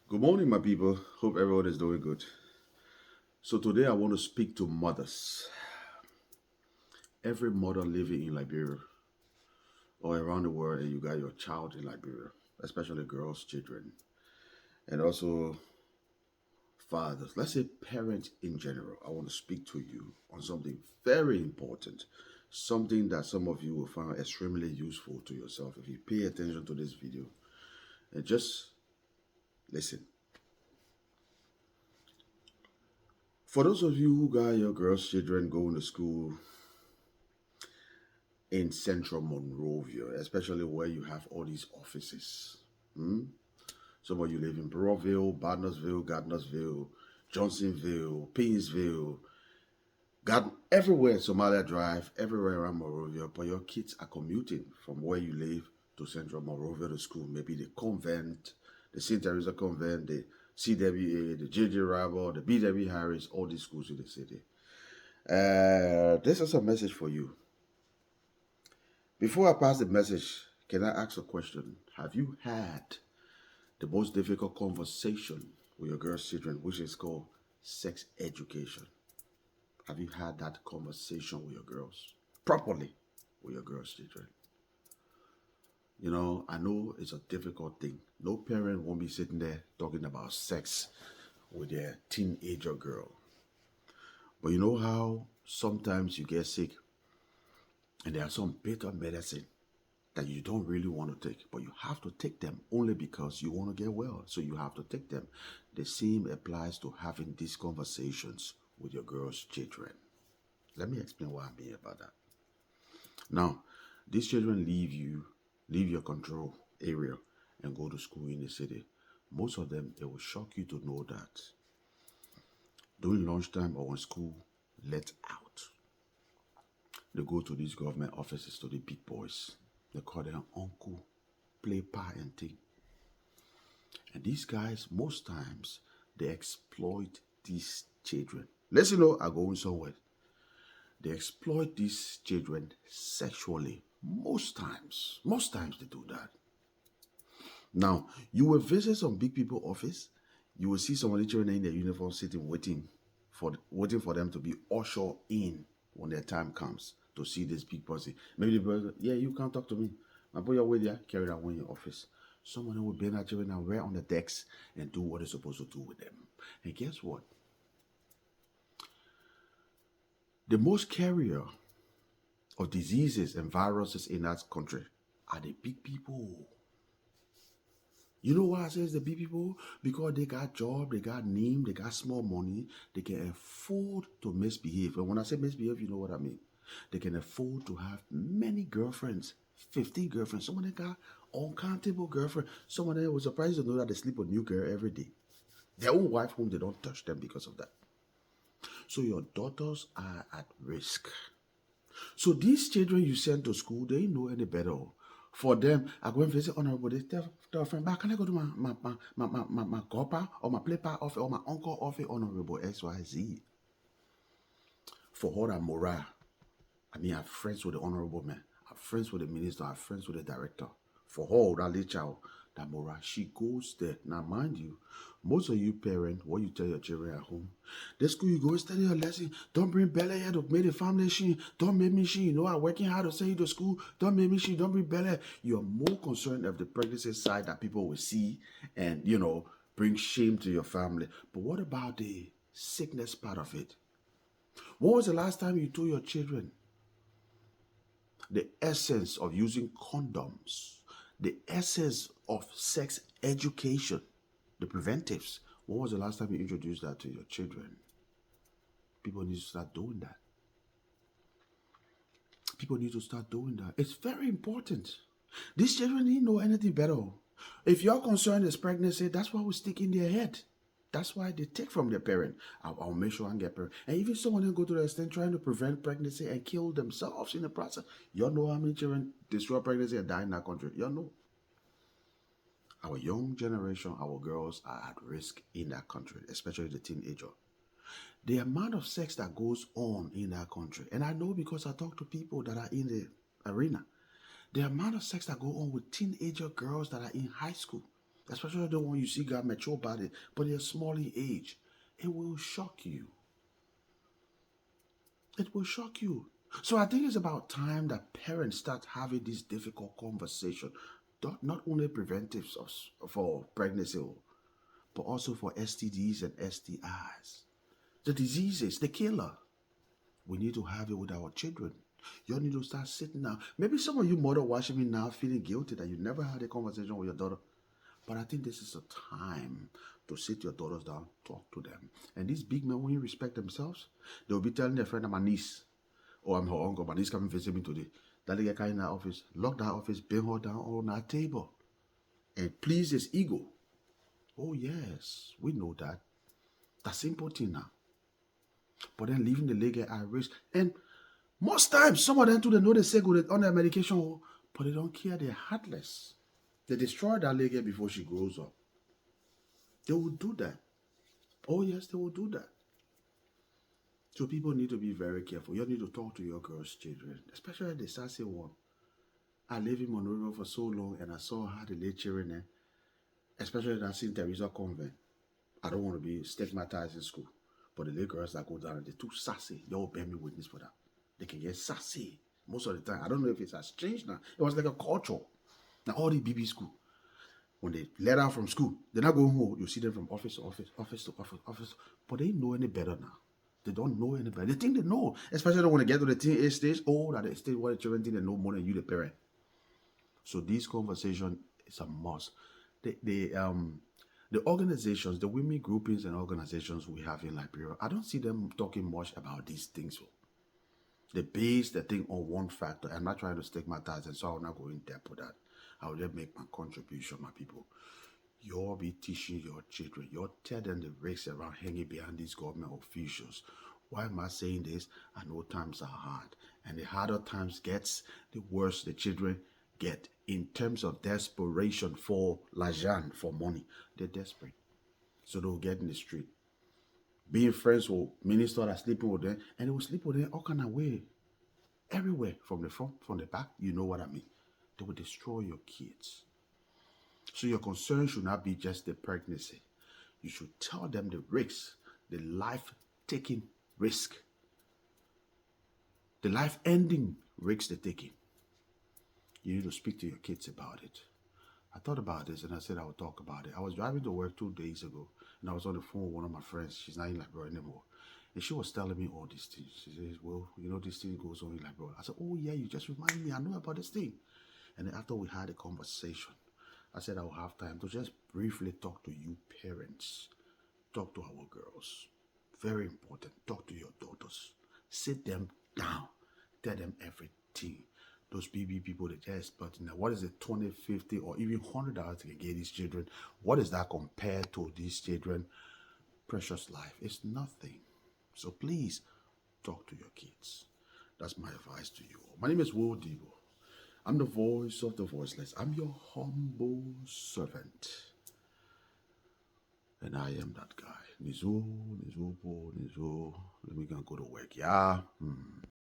Good morning, my people. Hope everyone is doing good. So, today I want to speak to mothers. Every mother living in Liberia or around the world, and you got your child in Liberia, especially girls, children, and also fathers. Let's say parents in general. I want to speak to you on something very important, something that some of you will find extremely useful to yourself if you pay attention to this video and just listen. For those of you who got your girls' children going to school in central Monrovia, especially where you have all these offices. Hmm? Some of you live in Burrowville, Bardnersville, Gardnersville, Johnsonville, Painesville, God, everywhere, Somalia Drive, everywhere around Monrovia, but your kids are commuting from where you live to central Monrovia to school. Maybe the convent, the St. Teresa convent, the CWA, the J.J. Rabel, the B.W. Harris, all these schools in the city. This is a message for you. Before I pass the message, can I ask a question? Have you had the most difficult conversation with your girl's children, which is called sex education? Have you had that conversation with your girls properly with your girl's children? You know, I know it's a difficult thing. No parent won't be sitting there talking about sex with their teenager girl. But you know how sometimes you get sick and there are some bitter medicine that you don't really want to take, but you have to take them only because you want to get well. So you have to take them. The same applies to having these conversations with your girl's children. Let me explain what I mean about that. Now, these children leave your control area and go to school in the city. Most of them, it will shock you to know that during lunchtime or when school let out, they go to these government offices to the big boys. They call them uncle, play pa and thing. And these guys, most times, they exploit these children. Let's are going somewhere. They exploit these children sexually. Most times they do that. Now, you will visit some big people office. You will see some of the children in their uniform sitting waiting for them to be ushered in when their time comes to see this big person. Maybe the person, yeah, you can't talk to me. I put your way there, carry that one in your office. Someone will bring that children and right on the decks and do what they're supposed to do with them. And guess what? The most carrier of diseases and viruses in that country are the big people. You know why I say it's the big people? Because they got job, they got name, they got small money, they can afford to misbehave. And when I say misbehave, you know what I mean. They can afford to have many girlfriends, 50 girlfriends. Some of them got uncountable girlfriends. Some of them was surprised to know that they sleep with a new girl every day. Their own wife whom they don't touch them because of that. So your daughters are at risk. So these children you send to school, they know any better. For them, I go and visit honorable. They tell a friend, but can I go to my copper or my playpa office or my uncle office, honorable XYZ? For all that morale. I mean, I have friends with the honorable man. I have friends with the minister. I have friends with the director. For all that little child, that morale, she goes there. Now, mind you, most of you parents, what you tell your children at home, the school you go study your lesson. Don't bring belly here to make the family sheen. Don't make me sheen. You know, I'm working hard to send you to school. Don't make me sheen. Don't bring belly. You're more concerned of the pregnancy side that people will see and, bring shame to your family. But what about the sickness part of it? When was the last time you told your children the essence of using condoms, the essence of sex education, the preventives? When was the last time you introduced that to your children? People need to start doing that. People need to start doing that. It's very important. These children didn't know anything better. If your concern is pregnancy, that's what will stick in their head. That's why they take from their parent. I'll make sure I get pregnant. And even someone then go to the extent trying to prevent pregnancy and kill themselves in the process. You know how many children destroy pregnancy and die in that country? You know. Our young generation, our girls are at risk in that country, especially the teenager. The amount of sex that goes on in that country, and I know because I talk to people that are in the arena, the amount of sex that go on with teenager girls that are in high school. Especially the one you see got mature body, but they're small in age. It will shock you. It will shock you. So I think it's about time that parents start having this difficult conversation. Not only preventives for pregnancy, but also for STDs and STIs. The diseases, the killer. We need to have it with our children. You need to start sitting down. Maybe some of you mother watching me now feeling guilty that you never had a conversation with your daughter. But I think this is a time to sit your daughters down, talk to them. And these big men, when you respect themselves, they'll be telling their friend, I'm my niece, or I'm her uncle, my niece coming visit me today. That they get in that office, lock that office, bring her down on that table, and please his ego. Oh yes, we know that. That's simple thing now. But then leaving the leg at risk. And most times, some of them too, they know they say good on their medication, but they don't care. They're heartless. They destroy that leg before she grows up. They will do that. Oh yes, they will do that. So people need to be very careful. You need to talk to your girls' children, especially the sassy one. I lived in Monrovia for so long and I saw how the little children there, especially that St. Teresa convent. I don't want to be stigmatized in school. But the little girls that go down, they're too sassy. Y'all bear me witness for that. They can get sassy most of the time. I don't know if it's has changed now. It was like a culture. Now all the BB school, when they let out from school, they're not going home. You see them from office to office, office to office, office. But they know any better now. They don't know any better. They think they know. Especially when they get to the teenage stage. Oh, that the stage where the children think they know more than you, the parent. So this conversation is a must. The organizations, the women groupings and organizations we have in Liberia, I don't see them talking much about these things. They base the thing on one factor. I'm not trying to stigmatize, and so I'll not go in depth with that. I'll just make my contribution, my people. You'll be teaching your children. You'll tell them the risks around hanging behind these government officials. Why am I saying this? I know times are hard. And the harder times gets, the worse the children get in terms of desperation for l'argent, for money. They're desperate. So they'll get in the street. Being friends with ministers that are sleeping with them, and they will sleep with them all kind of way. Everywhere. From the front, from the back, you know what I mean. They will destroy your kids. So your concern should not be just the pregnancy. You should tell them the risks, the life-taking risk, the life-ending risks they're taking. You need to speak to your kids about it. I thought about this and I said I would talk about it. I was driving to work 2 days ago and I was on the phone with one of my friends. She's not in Liberia anymore. And she was telling me all these things. She says, well, you know, this thing goes on in Liberia. I said, oh yeah, you just remind me. I know about this thing. And then after we had a conversation, I said I will have time to just briefly talk to you parents. Talk to our girls. Very important. Talk to your daughters. Sit them down. Tell them everything. Those BB people, they just, but now what is it, 20, 50, or even $100 to get these children? What is that compared to these children? Precious life. It's nothing. So please talk to your kids. That's my advice to you all. My name is Will Debo. I'm the voice of the voiceless. I'm your humble servant. And I am that guy. Nizu, Nizu, Nizu. Let me go to work. Yeah.